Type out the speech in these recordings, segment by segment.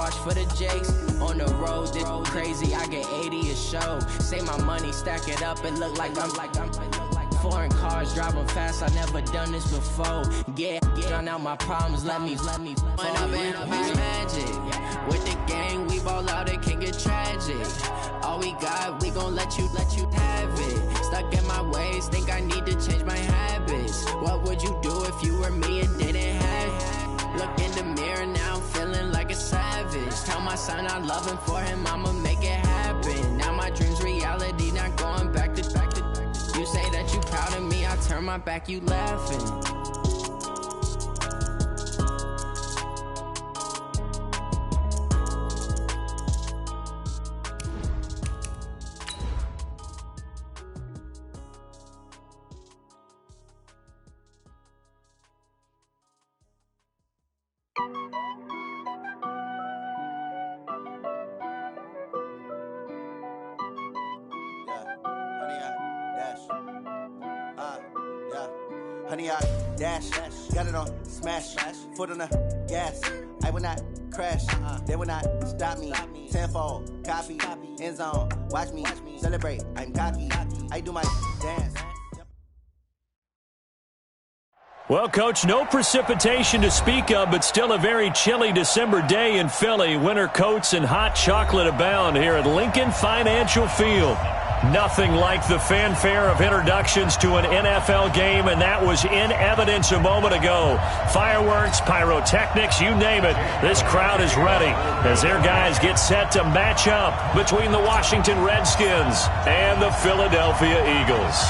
wash for the Jakes. On the road, this crazy, I get 80 a show. Say my money, stack it up, it look like I'm foreign cars, driving fast, I never done this before. Get drown out my problems, let me When up in magic, with the gang, we ball out, it can get tragic. All we got, we gon' let you have it. Stuck in my ways, think I need to change my habits. What would you do if you were me and didn't have it? Look in the mirror, now I'm feeling like a savage. Tell my son I love him, for him I'ma make it happen. Now my dream's reality, not going back to. You say that you proud of me, I turn my back, you laughing. Honey, I dash, got it on smash, foot on the gas. I will not crash, they will not stop me. Tenfold, copy, end zone, watch me celebrate. I'm cocky, I do my dance. Well, Coach, no precipitation to speak of, but still a very chilly December day in Philly. Winter coats and hot chocolate abound here at Lincoln Financial Field. Nothing like the fanfare of introductions to an NFL game, and that was in evidence a moment ago. Fireworks, pyrotechnics, you name it. This crowd is ready as their guys get set to match up between the Washington Redskins and the Philadelphia Eagles.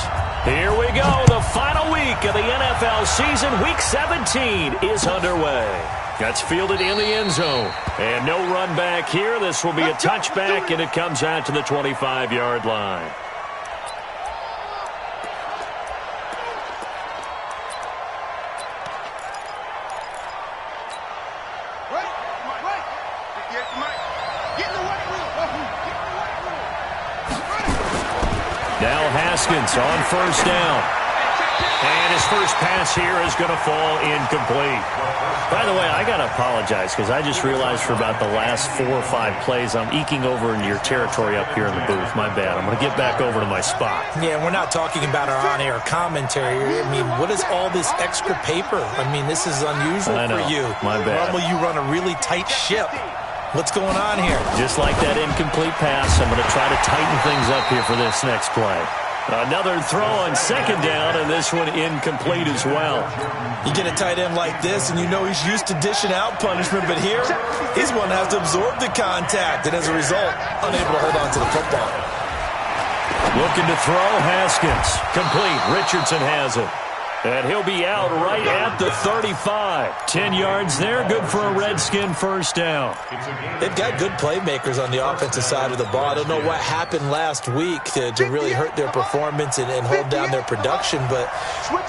Here we go. The final week of the NFL season, Week 17, is underway. That's fielded in the end zone. And no run back here. This will be a touchback, and it comes out to the 25-yard line. Now Haskins on first down. And his first pass here is going to fall incomplete. By the way, I got to apologize because I just realized for about the last 4 or 5 plays I'm eking over into your territory up here in the booth. My bad. I'm going to get back over to my spot. Yeah, we're not talking about our on-air commentary. I mean, what is all this extra paper? I mean, this is unusual for you. My bad. Normally you run a really tight ship. What's going on here? Just like that incomplete pass, I'm going to try to tighten things up here for this next play. Another throw on second down, and this one incomplete as well. You get a tight end like this, and you know he's used to dishing out punishment, but here, he's one that has to absorb the contact, and as a result, unable to hold on to the football. Looking to throw, Haskins. Complete. Richardson has it. And he'll be out right at the 35. 10 yards there, good for a Redskin first down. They've got good playmakers on the offensive side of the ball. I don't know what happened last week to really hurt their performance and hold down their production, but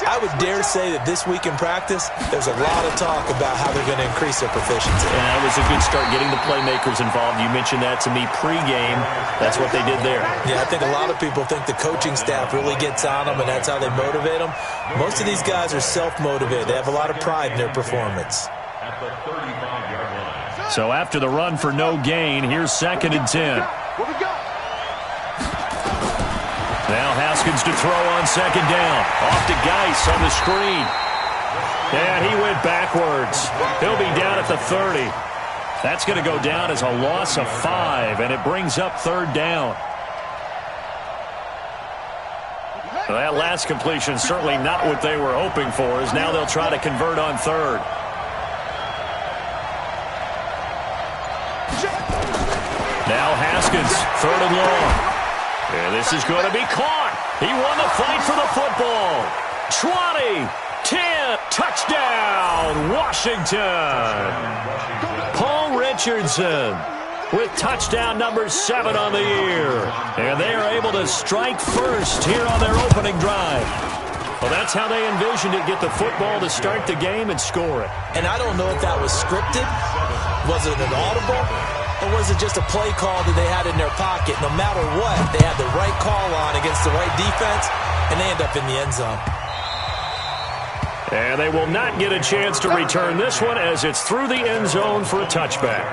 I would dare say that this week in practice, there's a lot of talk about how they're going to increase their proficiency. And that was a good start, getting the playmakers involved. You mentioned that to me pregame. That's what they did there. Yeah, I think a lot of people think the coaching staff really gets on them, and that's how they motivate them. Most of these guys are self-motivated. They have a lot of pride in their performance. So after the run for no gain, here's 2nd and 10. Now Haskins to throw on 2nd down. Off to Geis on the screen. And he went backwards. He'll be down at the 30. That's going to go down as a loss of 5, and it brings up 3rd down. Well, that last completion certainly not what they were hoping for, as now they'll try to convert on 3rd. Now Haskins, 3rd and long. And this is going to be caught. He won the fight for the football. 20, 10, touchdown, Washington. Paul Richardson with touchdown number 7 on the year. And they are able to strike first here on their opening drive. Well, that's how they envisioned it, get the football to start the game and score it. And I don't know if that was scripted. Was it an audible? Or was it just a play call that they had in their pocket? No matter what, they had the right call on against the right defense, and they end up in the end zone. And they will not get a chance to return this one as it's through the end zone for a touchback.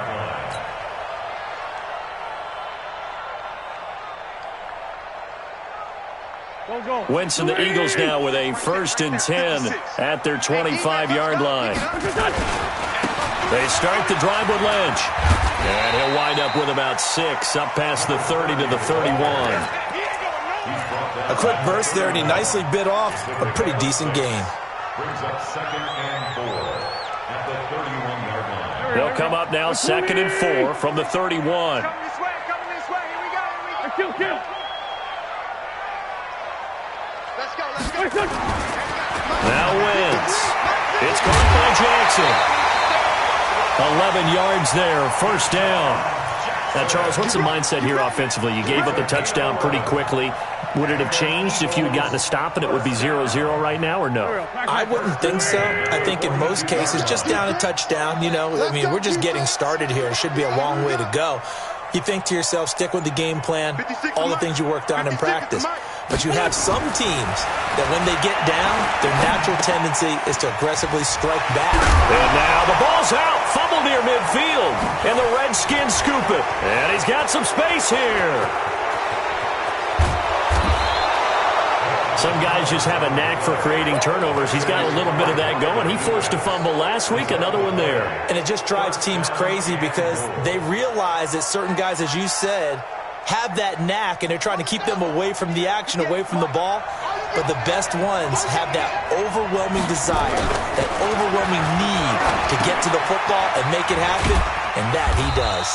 Wentz and the Eagles now with a 1st and 10 at their 25-yard line. They start the drive with Lynch. And he'll wind up with about 6, up past the 30 to the 31. A quick burst there, and he nicely bit off a pretty decent gain. Brings up 2nd and 4 at the 31-yard line. They'll come up now 2nd and 4 from the 31. Come this way, here we go. Kill. Let's go. Now Wentz. It's caught by Jackson. 11 yards there, 1st down. Now, Charles, what's the mindset here offensively? You gave up a touchdown pretty quickly. Would it have changed if you had gotten a stop and it would be 0-0 right now, or no? I wouldn't think so. I think in most cases, just down a touchdown, we're just getting started here. It should be a long way to go. You think to yourself, stick with the game plan, all the things you worked on in practice. But you have some teams that when they get down, their natural tendency is to aggressively strike back. And now the ball's out, fumble near midfield, and the Redskins scoop it. And he's got some space here. Some guys just have a knack for creating turnovers. He's got a little bit of that going. He forced a fumble last week, another one there. And it just drives teams crazy because they realize that certain guys, as you said, have that knack, and they're trying to keep them away from the action, away from the ball. But the best ones have that overwhelming desire, that overwhelming need to get to the football and make it happen, and that he does.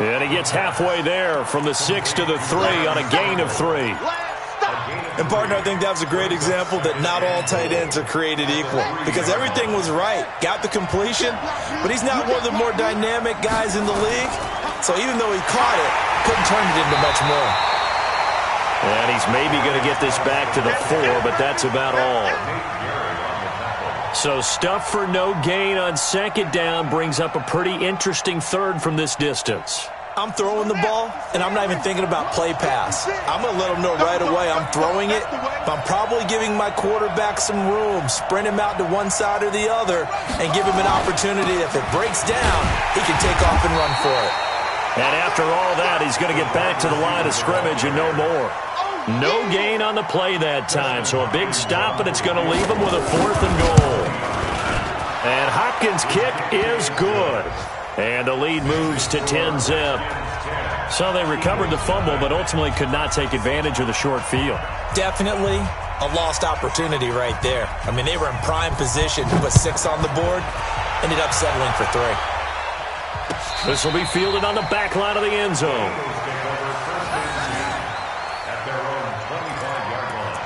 And he gets halfway there from the 6 to the 3 on a gain of 3. And, partner, I think that was a great example that not all tight ends are created equal because everything was right. Got the completion, but he's not one of the more dynamic guys in the league. So even though he caught it, couldn't turn it into much more. And he's maybe going to get this back to the 4, but that's about all. So stuff for no gain on 2nd down brings up a pretty interesting 3rd from this distance. I'm throwing the ball, and I'm not even thinking about play pass. I'm going to let him know right away I'm throwing it, but I'm probably giving my quarterback some room, sprint him out to one side or the other, and give him an opportunity. If it breaks down, he can take off and run for it. And after all that, he's going to get back to the line of scrimmage and no more. No gain on the play that time, so a big stop, and it's going to leave him with a 4th and goal. And Hopkins' kick is good. And the lead moves to 10-zip. So they recovered the fumble, but ultimately could not take advantage of the short field. Definitely a lost opportunity right there. I mean, they were in prime position to put 6 on the board, ended up settling for 3. This will be fielded on the back line of the end zone. At their own 25-yard line.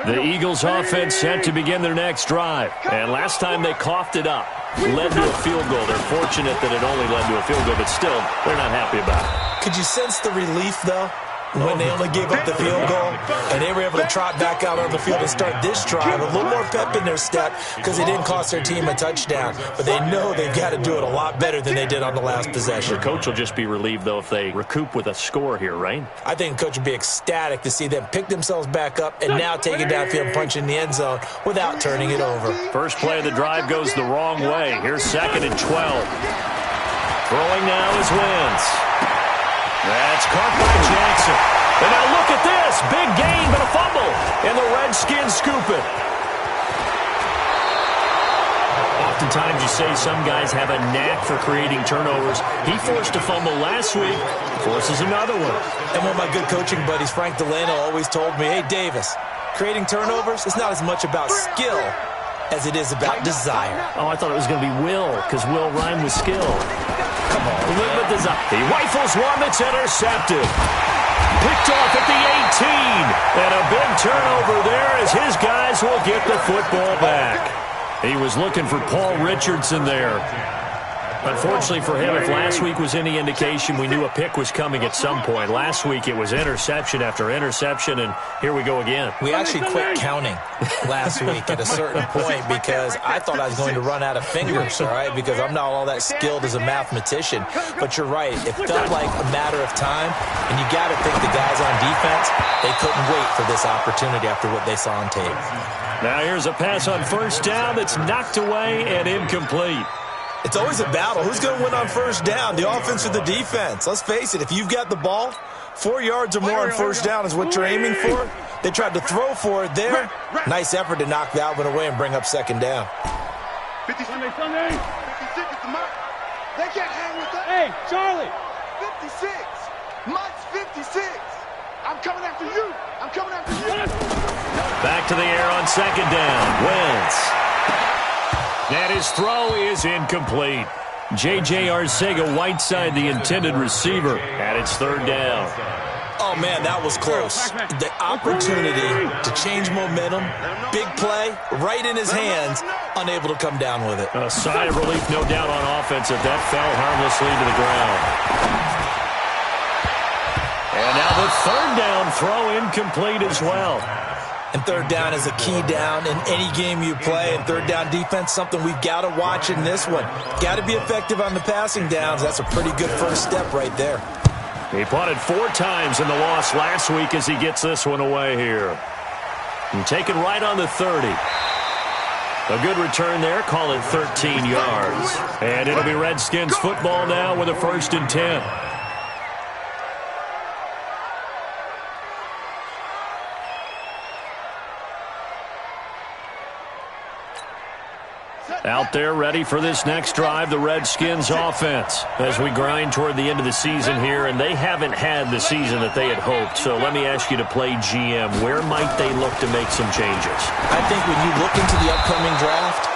The Eagles offense set to begin their next drive. And last time they coughed it up. Led to a field goal. They're fortunate that it only led to a field goal, but still, they're not happy about it. Could you sense the relief, though, when they only gave up the field goal and they were able to trot back out on the field and start this drive? A little more pep in their step because it didn't cost their team a touchdown. But they know they've got to do it a lot better than they did on the last possession. The coach will just be relieved, though, if they recoup with a score here, right? I think the coach would be ecstatic to see them pick themselves back up and now take it downfield and punch in the end zone without turning it over. First play of the drive goes the wrong way. Here's 2nd and 12. Throwing now is Wentz. That's caught by Jackson. And now look at this. Big gain, but a fumble. And the Redskins scoop it. Oftentimes you say some guys have a knack for creating turnovers. He forced a fumble last week. Forces another one. And one of my good coaching buddies, Frank Delano, always told me, hey, Davis, creating turnovers is not as much about skill as it is about desire. Oh, I thought it was going to be will, because will rhyme with skill. Come on. A little bit desire. He rifles one that's intercepted. Picked off at the 18. And a big turnover there as his guys will get the football back. He was looking for Paul Richardson there. Unfortunately for him, if last week was any indication, we knew a pick was coming at some point. Last week it was interception after interception, and here we go again. We actually quit counting last week at a certain point because I thought I was going to run out of fingers, all right, because I'm not all that skilled as a mathematician. But you're right. It felt like a matter of time, and you got to think the guys on defense, they couldn't wait for this opportunity after what they saw on tape. Now here's a pass on first down that's knocked away and incomplete. It's always a battle. Who's going to win on first down, the offense or the defense? Let's face it, if you've got the ball, 4 yards or more on first down is what you're aiming for. They tried to throw for it there. Nice effort to knock that one away and bring up second down. 56 is the mark. They can't hang with that. Hey, Charlie. 56. Mike's 56. I'm coming after you. I'm coming after you. Back to the air on second down. Wentz. And his throw is incomplete. J.J. Arcega-Whiteside, the intended receiver, and it's third down. Oh, man, that was close. The opportunity to change momentum, big play, right in his hands, unable to come down with it. A sigh of relief, no doubt, on offense if that fell harmlessly to the ground. And now the third down throw incomplete as well. And third down is a key down in any game you play. And third down defense, something we've got to watch in this one. Got to be effective on the passing downs. That's a pretty good first step right there. He punted 4 times in the loss last week as he gets this one away here. And taken right on the 30. A good return there, call it 13 yards. And it'll be Redskins football now with a 1st and 10. Out there ready for this next drive, the Redskins offense, as we grind toward the end of the season here, and they haven't had the season that they had hoped. So let me ask you to play GM. Where might they look to make some changes? I think when you look into the upcoming draft,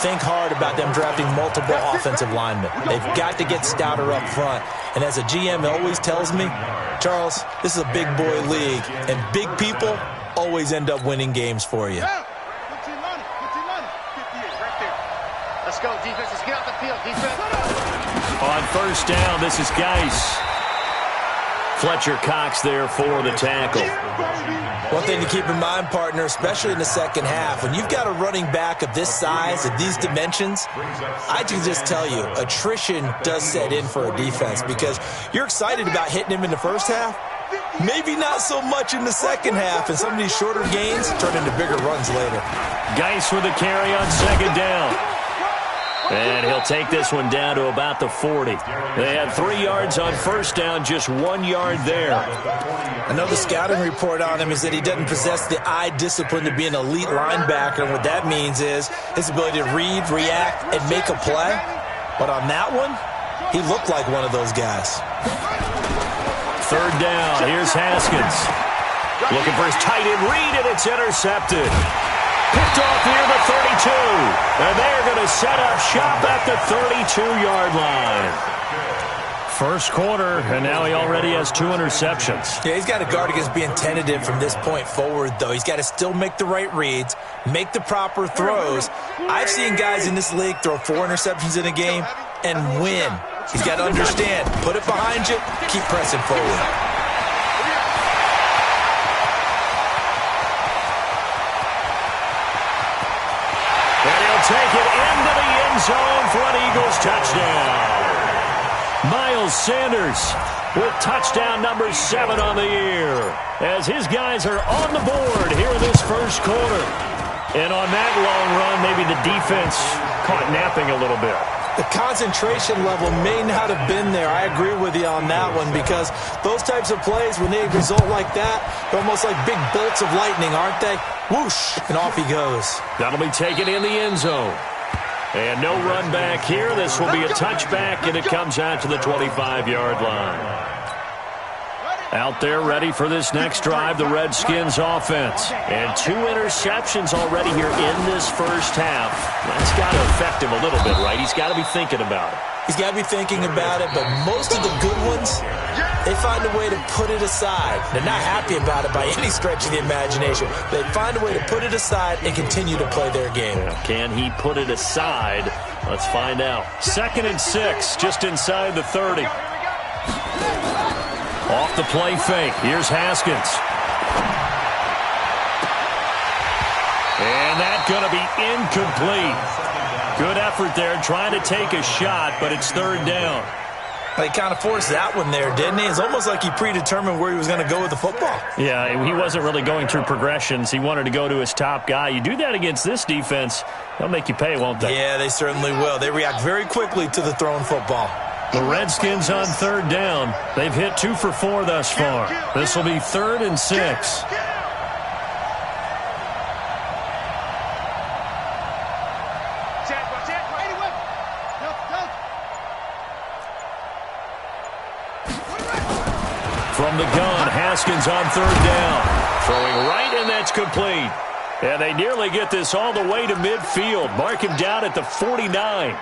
think hard about them drafting multiple offensive linemen. They've got to get stouter up front. And as a GM always tells me, Charles, this is a big boy league, and big people always end up winning games for you. Let's go, defense. Let's get off the field, defense. On first down, this is Geis. Fletcher Cox there for the tackle. One thing to keep in mind, partner, especially in the second half, when you've got a running back of this size, of these dimensions, I can just tell you, attrition does set in for a defense because you're excited about hitting him in the first half. Maybe not so much in the second half, and some of these shorter gains turn into bigger runs later. Geis with a carry on second down. And he'll take this one down to about the 40. They had 3 yards on first down, just 1 yard there. Another scouting report on him is that he doesn't possess the eye discipline to be an elite linebacker. And what that means is his ability to read, react, and make a play. But on that one, he looked like one of those guys. Third down, here's Haskins. Looking for his tight end read, and it's intercepted. Picked off near the 32. And they're going to set up shop at the 32-yard line. First quarter, and now he already has 2 interceptions. Yeah, he's got to guard against being tentative from this point forward, though. He's got to still make the right reads, make the proper throws. I've seen guys in this league throw 4 interceptions in a game and win. He's got to understand, put it behind you, keep pressing forward. Take it into the end zone for an Eagles touchdown. Miles Sanders with touchdown number 7 on the year, as his guys are on the board here in this first quarter. And on that long run, maybe the defense caught napping a little bit. The concentration level may not have been there. I agree with you on that one because those types of plays, when they result like that, they're almost like big bolts of lightning, aren't they? Whoosh, and off he goes. That'll be taken in the end zone. And no run back here. This will be a touchback, and it comes out to the 25-yard line. Out there ready for this next drive, the Redskins offense. And 2 interceptions already here in this first half. That's got to affect him a little bit, right? He's got to be thinking about it. He's got to be thinking about it, but most of the good ones, they find a way to put it aside. They're not happy about it by any stretch of the imagination. They find a way to put it aside and continue to play their game. Yeah, can he put it aside? Let's find out. 2nd and 6, just inside the 30. Off the play fake. Here's Haskins. And that's going to be incomplete. Good effort there trying to take a shot, but it's third down. He kind of forced that one there, didn't he? It's almost like he predetermined where he was going to go with the football. Yeah, he wasn't really going through progressions. He wanted to go to his top guy. You do that against this defense, they'll make you pay, won't they? Yeah, they certainly will. They react very quickly to the thrown football. The Redskins on third down. They've hit 2 for 4 thus far. This will be 3rd and 6. From the gun, Haskins on third down. Throwing right, and that's complete. And they nearly get this all the way to midfield. Mark him down at the 49.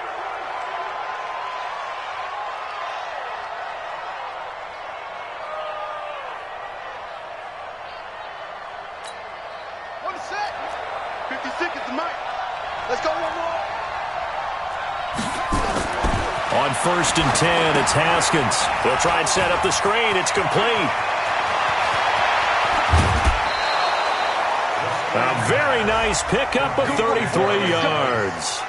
On 1st and 10, it's Haskins. They'll try and set up the screen. It's complete. A very nice pickup of 33 yards.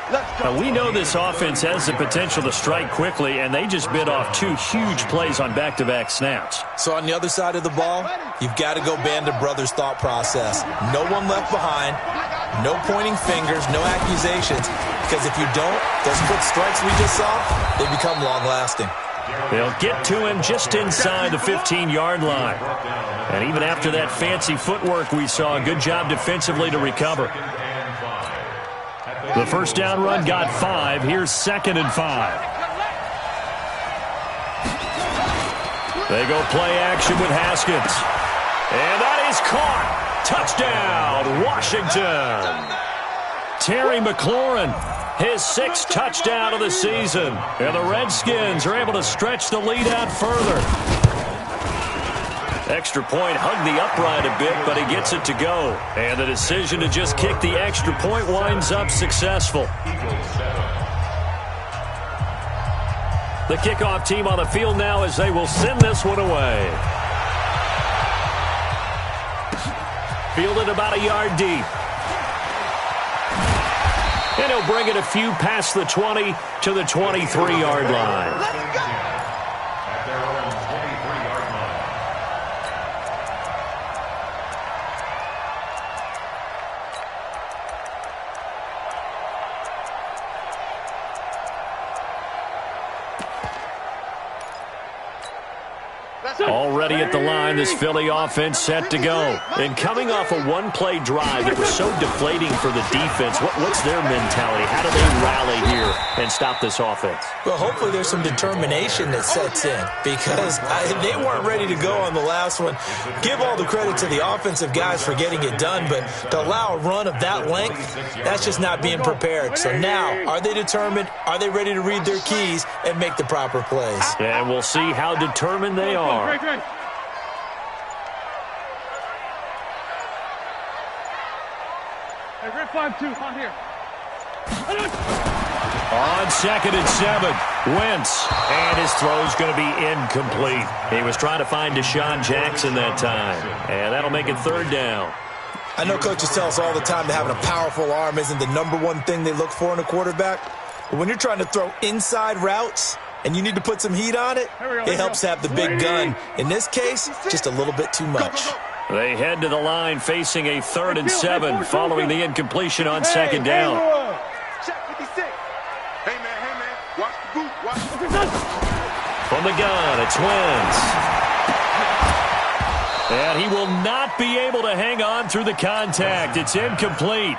Now, we know this offense has the potential to strike quickly, and they just bit off 2 huge plays on back-to-back snaps. So on the other side of the ball, you've got to go Band of Brothers thought process. No one left behind, no pointing fingers, no accusations, because if you don't, those quick strikes we just saw, they become long-lasting. They'll get to him just inside the 15-yard line. And even after that fancy footwork we saw, good job defensively to recover. The first down run got 5. Here's 2nd and 5. They go play action with Haskins. And that is caught. Touchdown, Washington. Terry McLaurin, his 6th touchdown of the season. And the Redskins are able to stretch the lead out further. Extra point hugged the upright a bit, but he gets it to go. And the decision to just kick the extra point winds up successful. The kickoff team on the field now as they will send this one away. Fielded about a yard deep. And he'll bring it a few past the 20 to the 23-yard line. At their own 23-yard line. Already at the line, this Philly offense set to go. And coming off a one-play drive that was so deflating for the defense, what's their mentality? How do they rally here and stop this offense? Well, hopefully there's some determination that sets in because they weren't ready to go on the last one. Give all the credit to the offensive guys for getting it done, but to allow a run of that length, that's just not being prepared. So now, are they determined? Are they ready to read their keys and make the proper plays? And we'll see how determined they are. Great. Hey, red 5-2, on here. On 2nd and 7, Wentz. And his throw's going to be incomplete. He was trying to find Deshaun Jackson that time. And that'll make it 3rd down. I know coaches tell us all the time that having a powerful arm isn't the #1 thing they look for in a quarterback. But when you're trying to throw inside routes and you need to put some heat on it, it helps to have the big gun. In this case, just a little bit too much. They head to the line facing a 3rd and 7 following the incompletion on 2nd down. Check 56. Hey, man, watch the boot, watch the boot. From the gun, it's Wentz. And he will not be able to hang on through the contact. It's incomplete.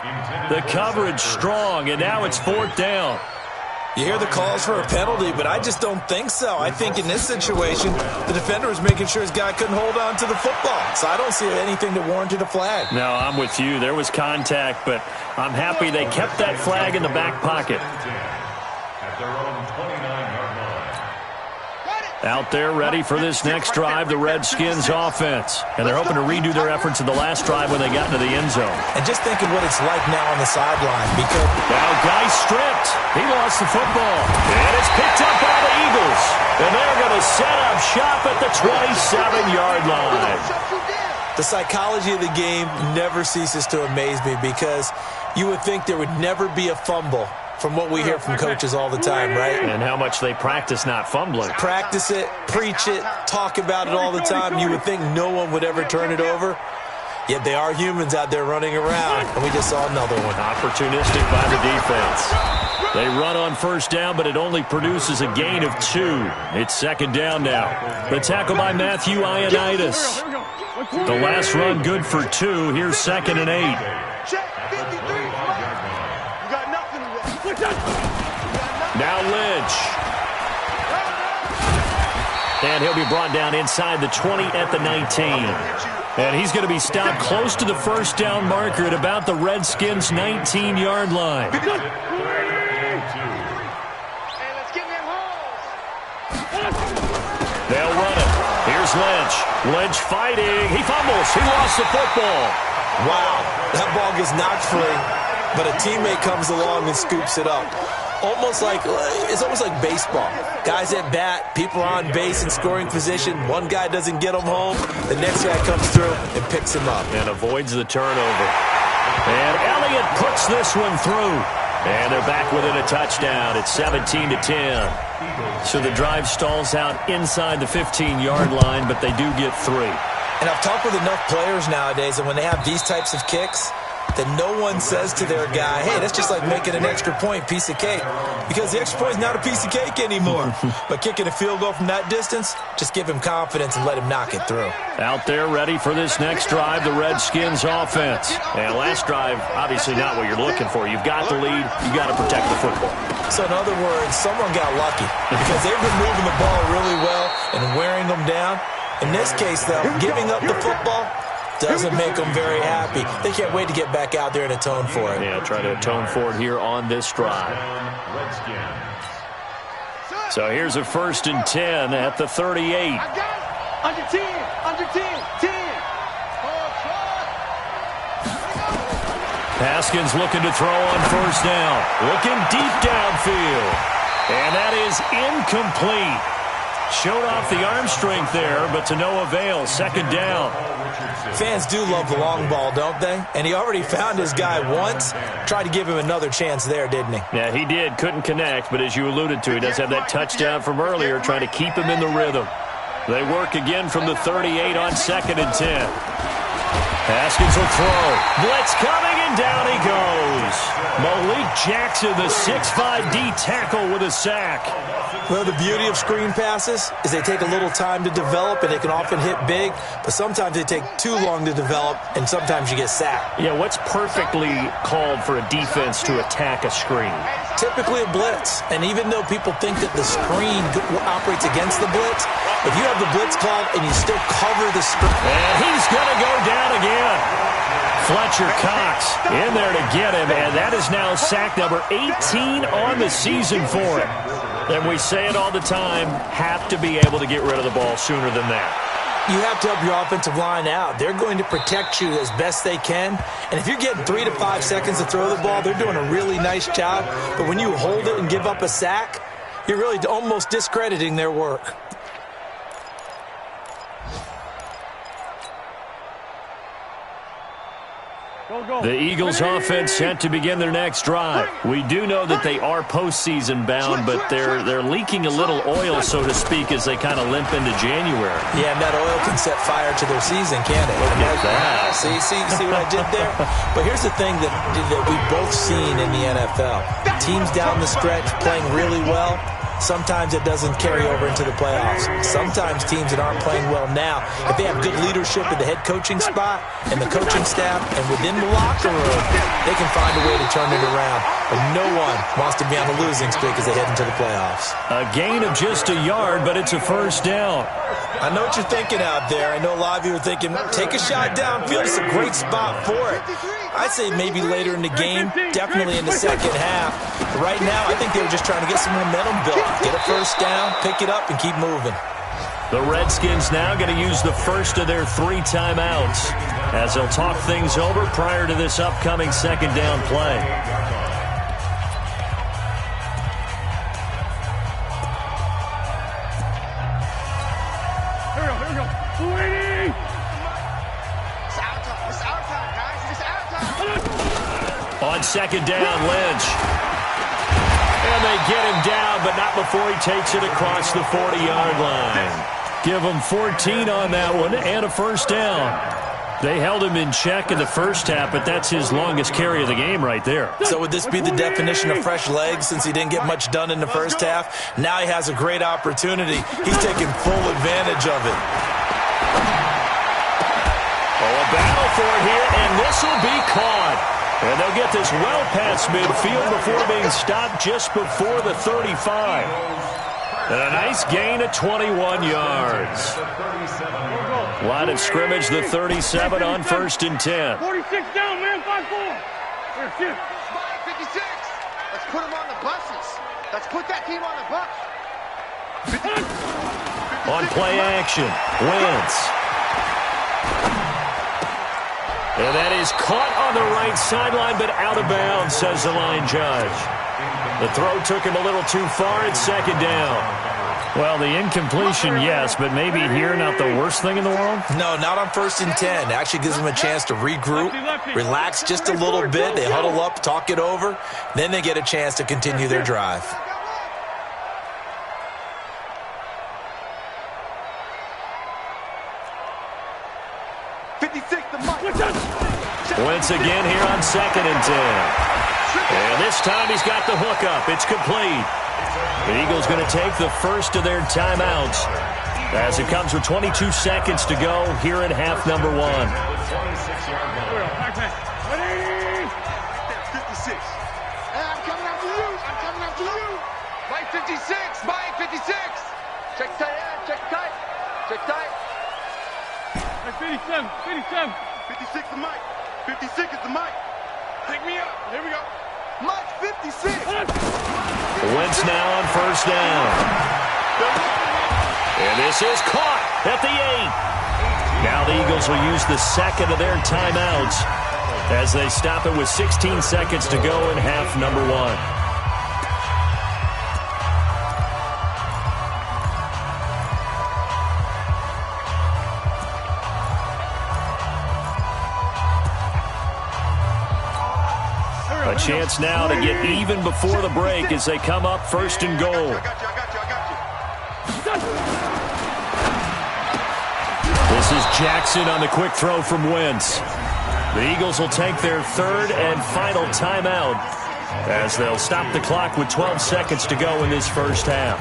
The coverage strong, and now it's 4th down. You hear the calls for a penalty, but I just don't think so. I think in this situation, the defender was making sure his guy couldn't hold on to the football. So I don't see anything that warranted a flag. No, I'm with you. There was contact, but I'm happy they kept that flag in the back pocket. At their own 29-yard line. Out there ready for this next drive, the Redskins offense. And they're hoping to redo their efforts in the last drive when they got into the end zone. And just think of what it's like now on the sideline. Because now Guy stripped. He lost the football. And it's picked up by the Eagles. And they're going to set up shop at the 27-yard line. The psychology of the game never ceases to amaze me because you would think there would never be a fumble from what we hear from coaches all the time, right? And how much they practice not fumbling. Practice it, preach it, talk about it all the time. You would think no one would ever turn it over. Yet they are humans out there running around, and we just saw another one. Opportunistic by the defense. They run on first down, but it only produces a gain of 2. It's second down now. The tackle by Matthew Ioannidis. The last run good for 2. Here's second and 8. Now Lynch. And he'll be brought down inside the 20 at the 19. And he's going to be stopped close to the first down marker at about the Redskins' 19-yard line. They'll run it. Here's Lynch. Lynch fighting. He fumbles. He lost the football. Wow, that ball gets knocked free, but a teammate comes along and scoops it up. It's almost like baseball. Guys at bat, people are on base in scoring position. One guy doesn't get them home. The next guy comes through and picks him up. And avoids the turnover. And Elliott puts this one through. And they're back within a touchdown. It's 17-10. So the drive stalls out inside the 15-yard line, but they do get 3. And I've talked with enough players nowadays, and when they have these types of kicks, that no one says to their guy, hey, that's just like making an extra point, piece of cake. Because the extra point is not a piece of cake anymore. But kicking a field goal from that distance, just give him confidence and let him knock it through. Out there ready for this next drive, the Redskins offense. And last drive, obviously not what you're looking for. You've got the lead. You've got to protect the football. So in other words, someone got lucky because they've been moving the ball really well and wearing them down. In this case, though, giving up the football doesn't make them very happy. They can't wait to get back out there and atone for it. Yeah, try to atone for it here on this drive. So here's a 1st and 10 at the 38. Under 10, under 10, 10. Haskins looking to throw on first down. Looking deep downfield. And that is incomplete. Showed off the arm strength there, but to no avail. Second down. Fans do love the long ball, don't they? And he already found his guy once. Tried to give him another chance there, didn't he? Yeah, he did. Couldn't connect, but as you alluded to, he does have that touchdown from earlier, trying to keep him in the rhythm. They work again from the 38 on 2nd and 10. Haskins will throw. Blitz coming, and down he goes. Malik Jackson, the 6'5" D tackle with a sack. Well, the beauty of screen passes is they take a little time to develop, and they can often hit big, but sometimes they take too long to develop, and sometimes you get sacked. Yeah, what's perfectly called for a defense to attack a screen? Typically a blitz, and even though people think that the screen operates against the blitz, if you have the blitz called and you still cover the screen. And he's going to go down again. Fletcher Cox in there to get him, and that is now sack number 18 on the season for him. And we say it all the time, have to be able to get rid of the ball sooner than that. You have to help your offensive line out. They're going to protect you as best they can. And if you're getting 3 to 5 seconds to throw the ball, they're doing a really nice job. But when you hold it and give up a sack, you're really almost discrediting their work. The Eagles offense set to begin their next drive. We do know that they are postseason bound, but they're leaking a little oil, so to speak, as they kind of limp into January. Yeah, and that oil can set fire to their season, can't it? Look at that. See what I did there? But here's the thing that we've both seen in the NFL. Teams down the stretch playing really well. Sometimes it doesn't carry over into the playoffs. Sometimes teams that aren't playing well now, if they have good leadership at the head coaching spot and the coaching staff and within the locker room, they can find a way to turn it around. But no one wants to be on the losing streak as they head into the playoffs. A gain of just a yard, but it's a first down. I know what you're thinking out there. I know a lot of you are thinking, take a shot downfield. It's a great spot for it. I'd say maybe later in the game, definitely in the second half. But right now, I think they were just trying to get some momentum built. Get a first down, pick it up, and keep moving. The Redskins now going to use the first of their 3 timeouts as they'll talk things over prior to this upcoming second down play. It's our time, guys. It's our time. On second down, Lynch. And they get him down, but not before he takes it across the 40-yard line. Give him 14 on that one and a first down. They held him in check in the first half, but that's his longest carry of the game right there. So would this be the definition of fresh legs since he didn't get much done in the first half? Now he has a great opportunity. He's taking full advantage of it. Oh, a battle for it here, and this will be caught. And they'll get this well past midfield before being stopped just before the 35. And a nice gain of 21 yards. Line of scrimmage, the 37 on 1st and 10. 46 down, man, 5-4. Here, shoot. 56. Let's put them on the buses. Let's put that team on the bus. On play action, Wentz. And that is caught on the right sideline, but out of bounds, says the line judge. The throw took him a little too far. It's 2nd down. Well, the incompletion, yes, but maybe here not the worst thing in the world? No, not on 1st and 10. It actually gives them a chance to regroup, relax just a little bit. They huddle up, talk it over. Then they get a chance to continue their drive. Wentz again here on 2nd and 10. And this time he's got the hook up. It's complete. The Eagles going to take the first of their timeouts as it comes with 22 seconds to go here in half number 1. 56. Hey, I'm coming after you. I'm coming after you. Mike 56. Mike 56. Check tight end. Check tight. Check tight. 57. 57. 56 to Mike. 56 is the Mike. Pick me up. Here we go. Mike 56. Wentz now on 1st down. And this is caught at the 8. Now the Eagles will use the second of their timeouts as they stop it with 16 seconds to go in half number 1. A chance now to get even before the break as they come up 1st and goal. This is Jackson on the quick throw from Wentz. The Eagles will take their 3rd and final timeout as they'll stop the clock with 12 seconds to go in this first half.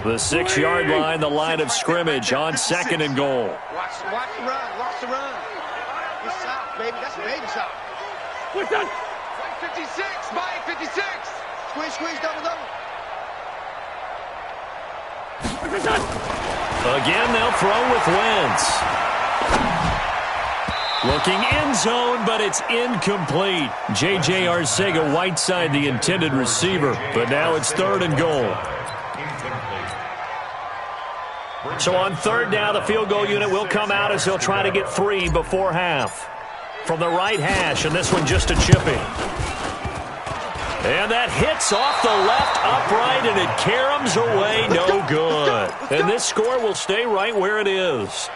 The 6-yard line, the line of scrimmage on 2nd and goal. Watch the run. Watch the run. It's south, baby. That's a baby south. What's that? Mike 56. Mike 56. Squeeze, double. Again, they'll throw with Wentz. Looking end zone, but it's incomplete. J.J. Arcega-Whiteside, the intended receiver, but now it's 3rd and goal. So on 3rd down, the field goal unit will come out as they'll try to get 3 before half. From the right hash, and this one just a chipping. And that hits off the left upright, and it caroms away, no good. And this score will stay right where it is.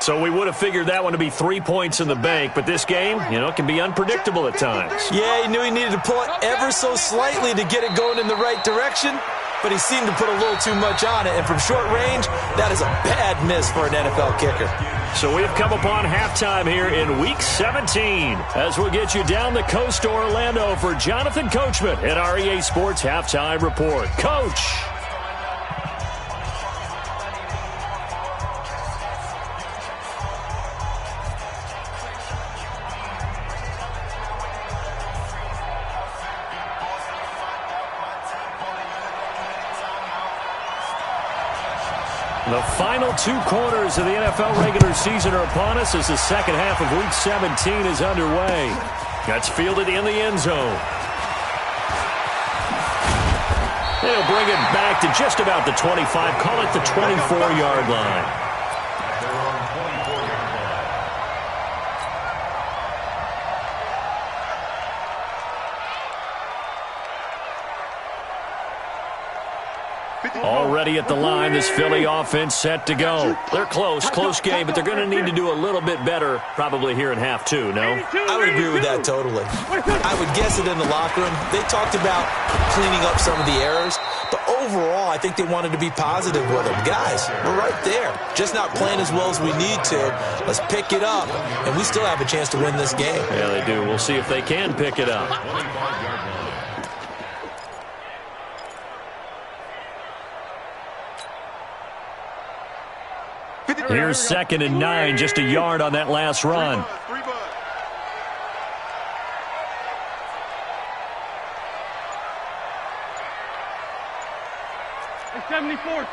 So we would have figured that one to be 3 points in the bank, but this game, can be unpredictable at times. Yeah, he knew he needed to pull it ever so slightly to get it going in the right direction, but he seemed to put a little too much on it, and from short range, that is a bad miss for an NFL kicker. So we've come upon halftime here in Week 17 as we'll get you down the coast to Orlando for Jonathan Coachman at our EA Sports Halftime Report. Coach! The final 2 quarters of the NFL regular season are upon us as the second half of Week 17 is underway. That's fielded in the end zone. They'll bring it back to just about the 25, call it the 24-yard line. Already at the line, this Philly offense set to go. They're close game, but they're going to need to do a little bit better probably here in half two, no? I would agree with that totally. I would guess it in the locker room. They talked about cleaning up some of the errors, but overall, I think they wanted to be positive with them. Guys, we're right there. Just not playing as well as we need to. Let's pick it up, and we still have a chance to win this game. Yeah, they do. We'll see if they can pick it up. Here's 2nd and 9, just a yard on that last run. Hey, 74.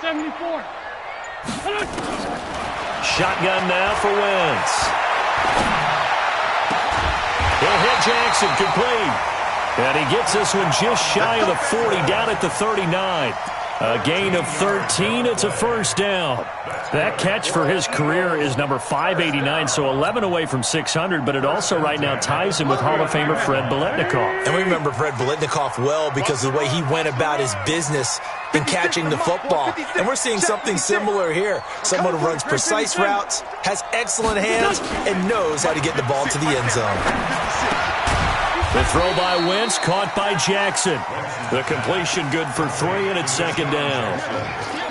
Shotgun now for Wentz. He'll hit Jackson, complete. And he gets this one just shy of the 40, down at the 39. A gain of 13. It's a first down. That catch for his career is number 589, so 11 away from 600, but it also right now ties him with Hall of Famer Fred Biletnikoff. And we remember Fred Biletnikoff well because of the way he went about his business in catching the football. And we're seeing something similar here. Someone who runs precise routes, has excellent hands, and knows how to get the ball to the end zone. The throw by Wentz, caught by Jackson. The completion good for 3, and it's 2nd down.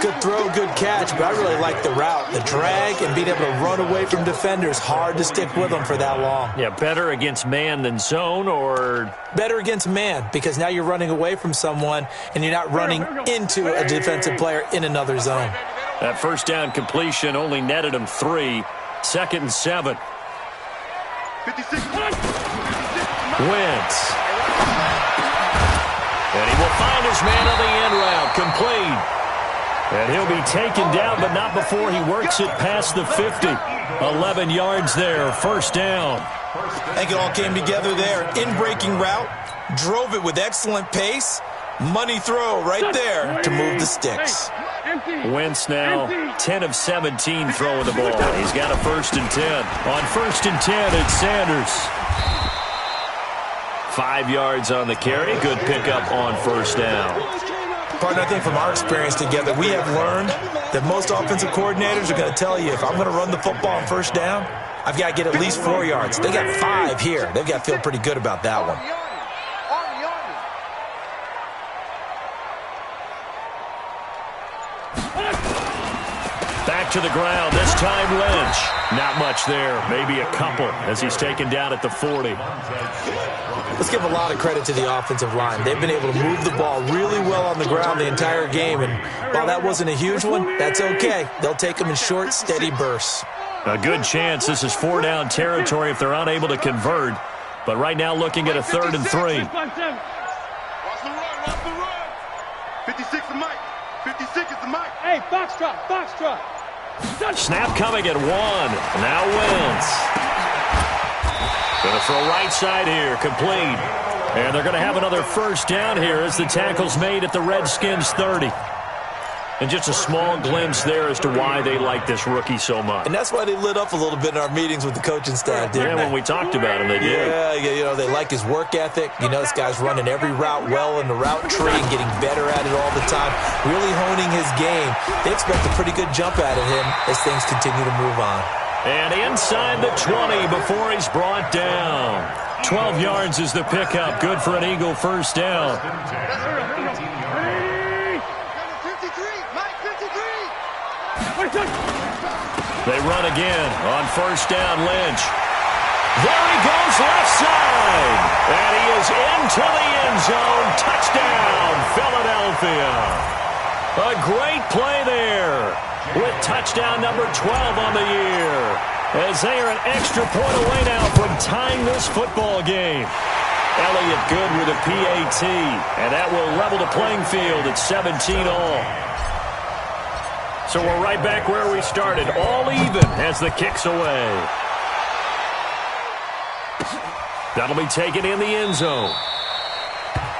Good throw, good catch, but I really like the route. The drag and being able to run away from defenders. Hard to stick with them for that long. Yeah, better against man than zone, or? Better against man, because now you're running away from someone, and you're not running into a defensive player in another zone. That first down completion only netted him 3. 2nd and 7. 56. Wentz. And he will find his man on the end route, complete. And he'll be taken down, but not before he works it past the 50. 11 yards there, first down. I think it all came together there. In-breaking route, drove it with excellent pace. Money throw right there to move the sticks. Wentz now 10 of 17 throwing the ball. He's got a 1st and 10. On 1st and 10, it's Sanders. 5 yards on the carry. Good pickup on 1st down. Partner, I think from our experience together, we have learned that most offensive coordinators are going to tell you, if I'm going to run the football on 1st down, I've got to get at least 4 yards. They got 5 here. They've got to feel pretty good about that one. Back to the ground, this time Lynch. Not much there, maybe a couple as he's taken down at the 40. Let's give a lot of credit to the offensive line. They've been able to move the ball really well on the ground the entire game, and while that wasn't a huge one, that's okay. They'll take them in short, steady bursts. A good chance this is 4-down territory if they're unable to convert, but right now looking at a 3rd and 3. Watch the run. 56 is Mike. 56 is the Mike. Hey, box drop. Snap coming at 1. Now Wentz. Going to throw right side here, complete. And they're going to have another first down here as the tackle's made at the Redskins 30. And just a small glimpse there as to why they like this rookie so much. And that's why they lit up a little bit in our meetings with the coaching staff, didn't they? When we talked about him, they did. Yeah, you know, they like his work ethic. You know, this guy's running every route well in the route tree and getting better at it all the time, really honing his game. They expect a pretty good jump out of him as things continue to move on. And inside the 20 before he's brought down. 12 yards is the pickup. Good for an Eagle first down. They run again on first down, Lynch. There he goes left side. And he is into the end zone. Touchdown, Philadelphia. A great play there with touchdown number 12 on the year. As they are an extra point away now from tying this football game. Elliott good with a PAT. And that will level the playing field at 17-all. So we're right back where we started, all even as the kick's away. That'll be taken in the end zone.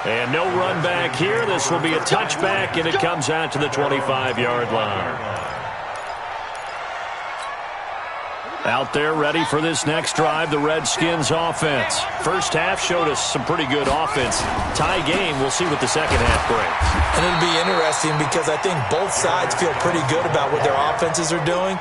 And no run back here. This will be a touchback, and it comes out to the 25-yard line. Out there ready for this next drive, the Redskins offense. First half showed us some pretty good offense. Tie game, we'll see what the second half brings. And it'll be interesting because I think both sides feel pretty good about what their offenses are doing.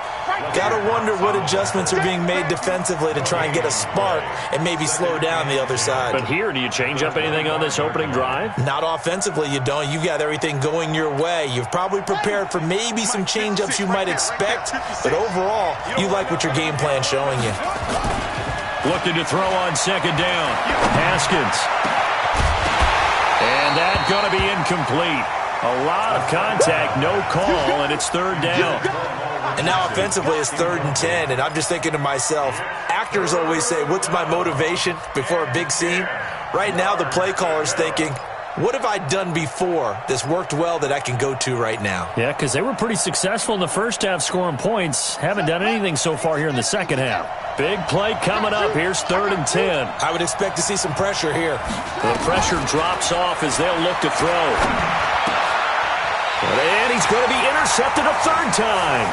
Got to wonder what adjustments are being made defensively to try and get a spark and maybe slow down the other side. But here, do you change up anything on this opening drive? Not offensively, you don't. You've got everything going your way. You've probably prepared for maybe some change-ups you might expect, but overall, you like what your game plan's showing you. Looking to throw on second down. Haskins. And that's going to be incomplete. A lot of contact, no call, and it's third down. And now offensively it's 3rd and 10, and I'm just thinking to myself, actors always say, what's my motivation before a big scene? Right now the play caller's thinking, what have I done before that's worked well that I can go to right now? Yeah, because they were pretty successful in the first half scoring points. Haven't done anything so far here in the second half. Big play coming up. Here's 3rd and 10. I would expect to see some pressure here. The pressure drops off as they'll look to throw. And he's going to be intercepted a third time.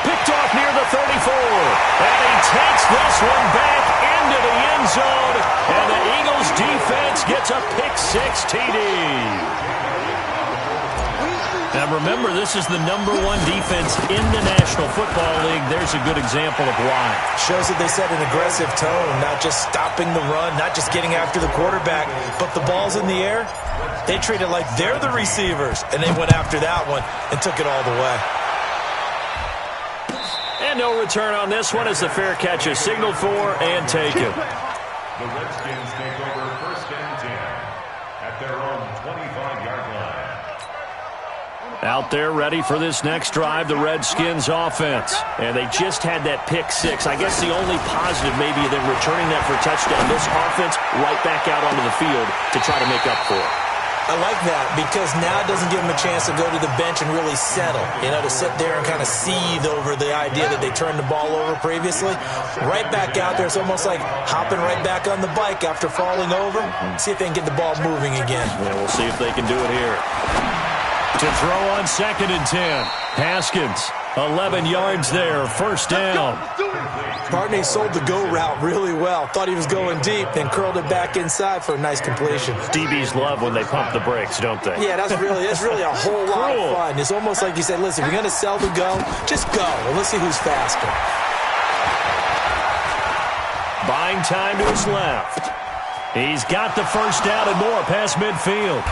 Picked off near the 34. And he takes this one back into the end zone. And the Eagles defense gets a pick-6 TD. Now remember, this is the #1 defense in the National Football League. There's a good example of why. Shows that they set an aggressive tone, not just stopping the run, not just getting after the quarterback, but the ball's in the air. They treat it like they're the receivers, and they went after that one and took it all the way. And no return on this one as the fair catch is signaled for and taken. The Redskins take over 1st and 10 at their own 25-yard line. Out there ready for this next drive, the Redskins offense. And they just had that pick-6. I guess the only positive maybe than returning that for a touchdown. This offense right back out onto the field to try to make up for it. I like that because now it doesn't give them a chance to go to the bench and really settle, to sit there and kind of seethe over the idea that they turned the ball over previously. Right back out there, it's almost like hopping right back on the bike after falling over. See if they can get the ball moving again. Yeah, we'll see if they can do it here. To throw on 2nd and 10. Haskins, 11 yards there, 1st down. Barney sold the go route really well. Thought he was going deep, then curled it back inside for a nice completion. DBs love when they pump the brakes, don't they? Yeah, that's really a whole lot of fun. It's almost like you said, listen, if you're going to sell the go, just go. And let's see who's faster. Buying time to his left. He's got the 1st down and more past midfield.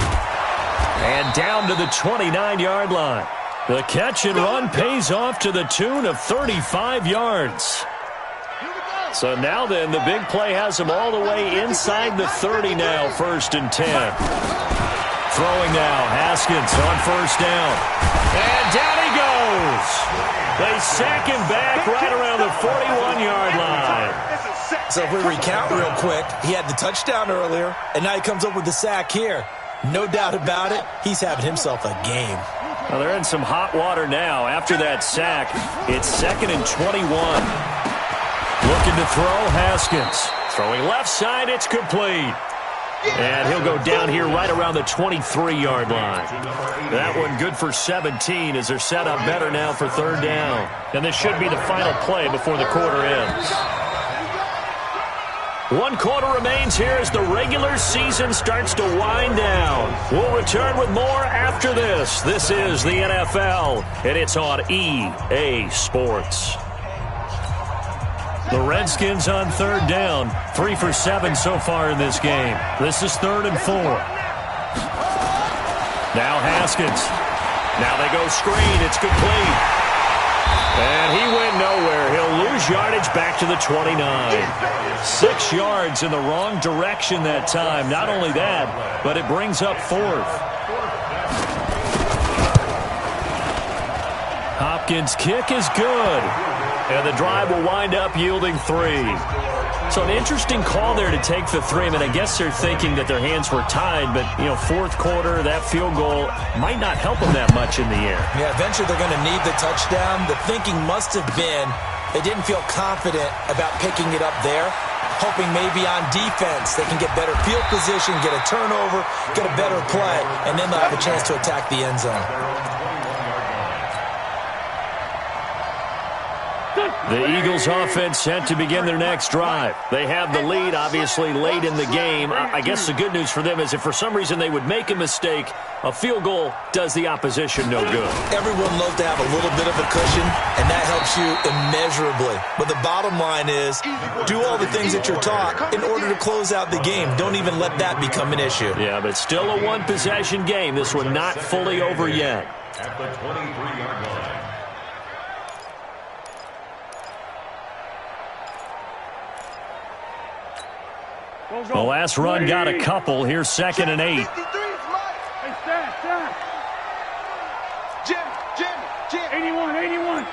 And down to the 29-yard line. The catch and run pays off to the tune of 35 yards. So now then, the big play has him all the way inside the 30 now, 1st and 10. Throwing now, Haskins on 1st down. And down he goes. They sack him back right around the 41-yard line. So if we recount real quick, he had the touchdown earlier, and now he comes up with the sack here. No doubt about it, he's having himself a game. Well, they're in some hot water now. After that sack, it's 2nd and 21. Looking to throw, Haskins. Throwing left side, it's complete. And he'll go down here right around the 23-yard line. That one good for 17 as they're set up better now for 3rd down. And this should be the final play before the quarter ends. 1 quarter remains here as the regular season starts to wind down. We'll return with more after this. This is the NFL, and it's on EA Sports. The Redskins on 3rd down. 3 for 7 so far in this game. This is 3rd and 4. Now Haskins. Now they go screen. It's complete. And he went nowhere. He'll lose yardage back to the 29. 6 yards in the wrong direction that time. Not only that, but it brings up 4th. Hopkins' kick is good. And the drive will wind up yielding 3. So an interesting call there to take the 3. I mean, I guess they're thinking that their hands were tied, but, 4th quarter, that field goal might not help them that much in the air. Yeah, eventually they're going to need the touchdown. The thinking must have been they didn't feel confident about picking it up there, hoping maybe on defense they can get better field position, get a turnover, get a better play, and then they'll have a chance to attack the end zone. The Eagles offense set to begin their next drive. They have the lead, obviously, late in the game. I guess the good news for them is if for some reason they would make a mistake, a field goal does the opposition no good. Everyone loves to have a little bit of a cushion, and that helps you immeasurably. But the bottom line is, do all the things that you're taught in order to close out the game. Don't even let that become an issue. Yeah, but still a one-possession game. This one not fully over yet. At the 23-yard line. The last run got a couple. Here's 2nd and 8. Hey, Stat. Jim. 81.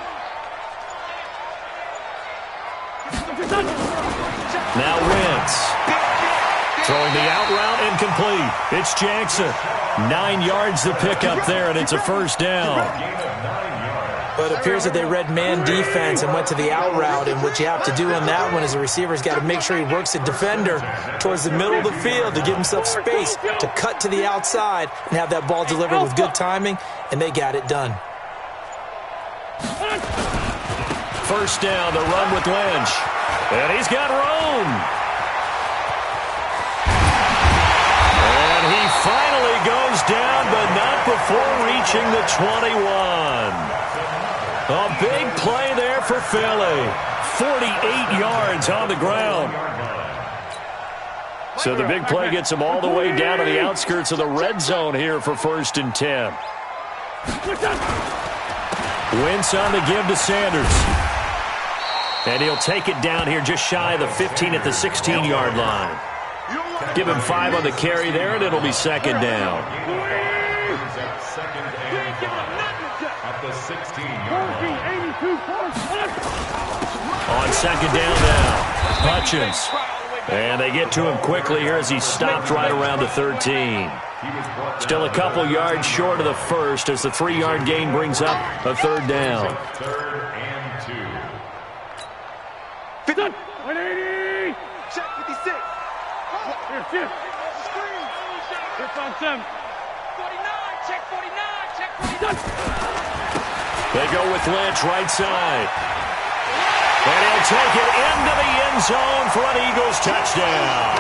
Now Wentz. Throwing the out route incomplete. It's Jackson. 9 yards to pick up there, and it's a first down. But it appears that they read man defense and went to the out route, and what you have to do on that one is the receiver's got to make sure he works the defender towards the middle of the field to give himself space to cut to the outside and have that ball delivered with good timing, and they got it done. First down, the run with Lynch. And he's got room. And he finally goes down, but not before reaching the 21. A big play there for Philly. 48 yards on the ground. So the big play gets him all the way down to the outskirts of the red zone here for 1st and 10. Wentz on the give to Sanders. And he'll take it down here just shy of the 15 at the 16-yard line. Give him 5 on the carry there, and it'll be 2nd down. At the 16-yard line. On 2nd down now, Hutchins. And they get to him quickly here as he stopped right around the 13. Still a couple yards short of the first as the 3-yard gain brings up a 3rd down. 3rd and 2. 180. Check 56. Here, shift. Shift on 7. 49. Check 49. Check 49. They go with Lynch right side. And he'll take it into the end zone for an Eagles touchdown.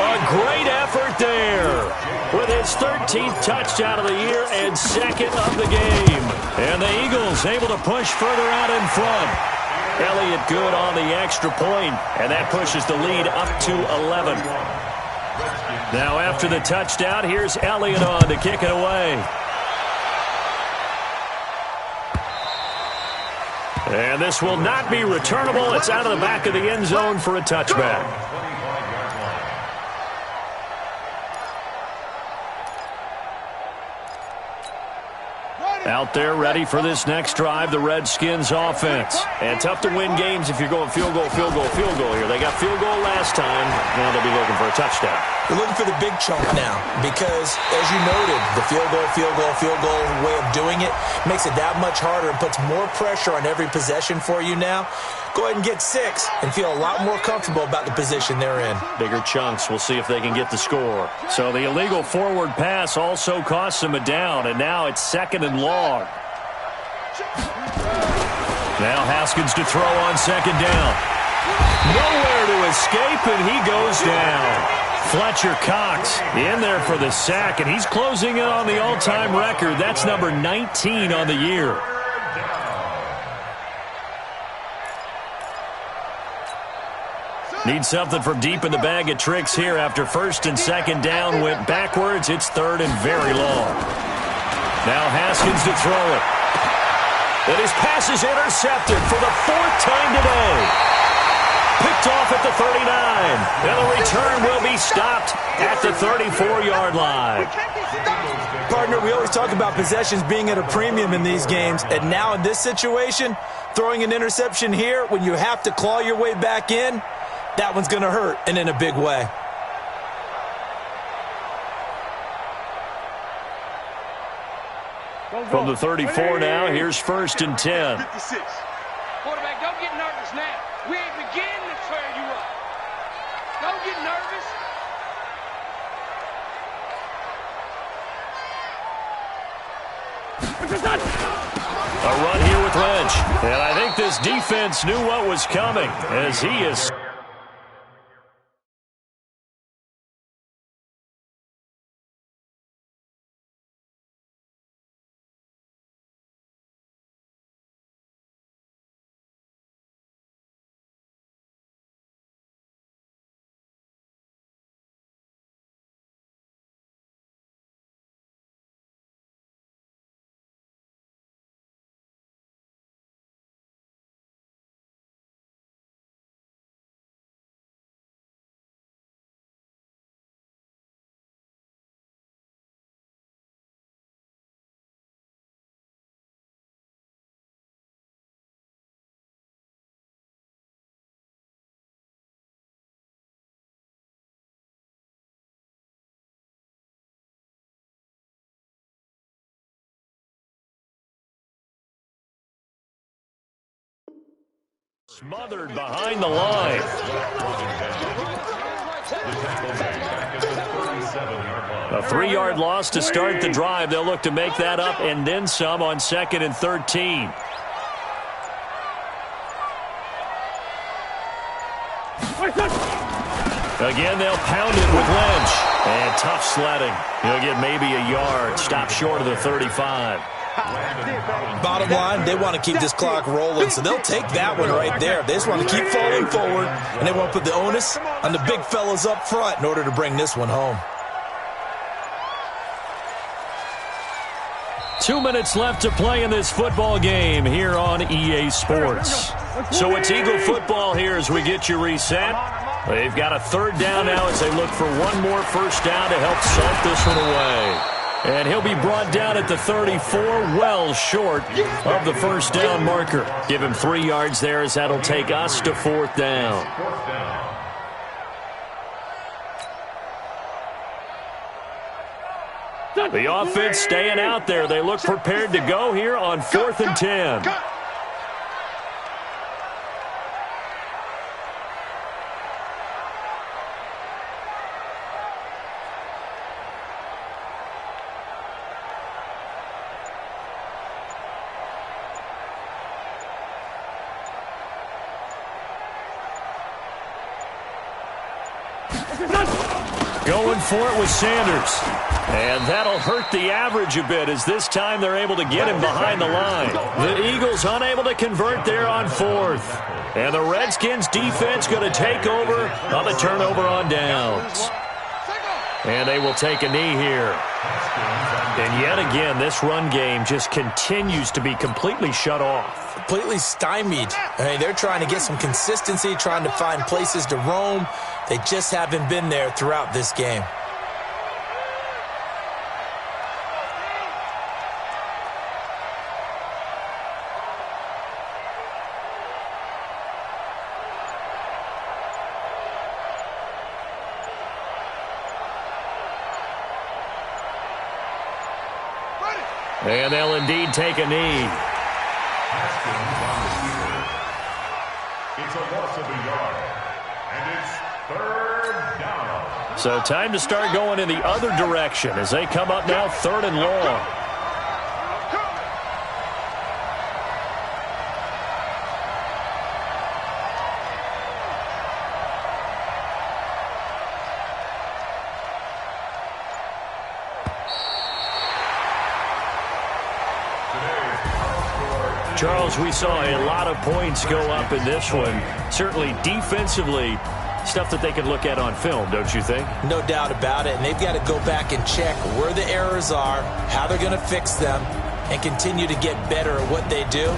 A great effort there with his 13th touchdown of the year and 2nd of the game. And the Eagles able to push further out in front. Elliott good on the extra point, and that pushes the lead up to 11. Now after the touchdown, here's Elliott on to kick it away. And this will not be returnable. It's out of the back of the end zone for a touchback. Out there ready for this next drive, the Redskins offense. And tough to win games if you're going field goal here. They got field goal last time. Now they'll be looking for a touchdown. They're looking for the big chunk now because, as you noted, the field goal way of doing it makes it that much harder and puts more pressure on every possession for you now. Go ahead and get 6 and feel a lot more comfortable about the position they're in. Bigger chunks. We'll see if they can get the score. So the illegal forward pass also costs them a down, and now it's 2nd and long. Now Haskins to throw on 2nd down. Nowhere to escape, and he goes down. Fletcher Cox in there for the sack, and he's closing in on the all-time record. That's number 19 on the year. Need something from deep in the bag of tricks here after 1st and 2nd down went backwards. It's 3rd and very long. Now Haskins to throw it. And his pass is intercepted for the 4th time today. Picked off at the 39. And the return will be stopped at the 34-yard line. Partner, we always talk about possessions being at a premium in these games. And now in this situation, throwing an interception here when you have to claw your way back in, that one's going to hurt, and in a big way. From the 34 now, here's 1st and 10. 56. Quarterback, don't get nervous now. We ain't beginning to tear you up. Don't get nervous. A run here with Lynch. coverage. And I think this defense knew what was coming as he is. Smothered behind the line. A 3-yard loss to start the drive. They'll look to make that up and then some on 2nd and 13. Again, they'll pound it with Lynch. And tough sledding. He'll get maybe a yard. Stop short of the 35. Bottom line, they want to keep this clock rolling, so they'll take that one right there. They just want to keep falling forward, and they want to put the onus on the big fellas up front in order to bring this one home. 2 minutes left to play in this football game here on EA Sports. So it's Eagle football here as we get you reset. They've got a 3rd down now as they look for one more first down to help salt this one away. And he'll be brought down at the 34, well short of the first down marker. Give him 3 yards there as that'll take us to 4th down. The offense staying out there. They look prepared to go here on 4th and 10. Going for it with Sanders. And that'll hurt the average a bit as this time they're able to get him behind the line. The Eagles unable to convert there on 4th. And the Redskins defense going to take over on the turnover on downs. And they will take a knee here. And yet again, this run game just continues to be completely shut off. Completely stymied. I mean, they're trying to get some consistency, trying to find places to roam. They just haven't been there throughout this game. And they'll indeed take a knee. It's a loss of a yard. And it's 3rd down. So time to start going in the other direction as they come up now 3rd and long. Charles, we saw a lot of points go up in this one. Certainly defensively, stuff that they can look at on film, don't you think? No doubt about it. And they've got to go back and check where the errors are, how they're going to fix them, and continue to get better at what they do.